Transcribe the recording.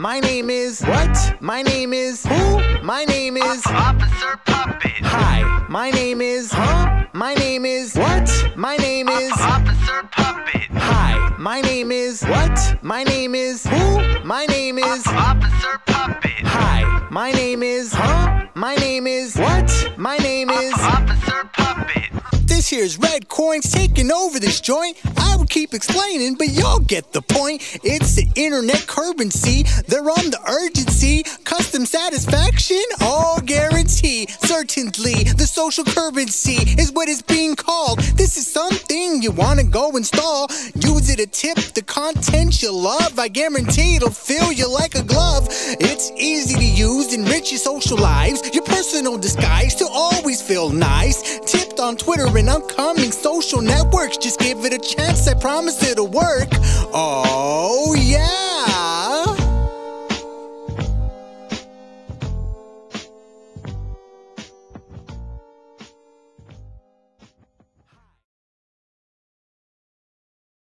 My name is what? My name is who? My name is Officer Puppet. Hi. My name is huh? My name is what? My name is Officer Puppet. Hi. My name is what? My name is who? My name is Officer Puppet. Hi. My name is huh? My name is what? My name is Officer Puppet. This here's Red Coins taking over this joint. I would keep explaining, but y'all get the point. It's the internet currency. They're on the urgency. Custom satisfaction, all guarantee. Certainly, the social currency is what it's being called. This is something you wanna go install. Use it to tip the content you love. I guarantee it'll feel you like a glove. It's easy to use, enrich your social lives. Your personal disguise to always feel nice. Tipped on Twitter and upcoming social networks. Just give it a chance, I promise it'll work. Oh,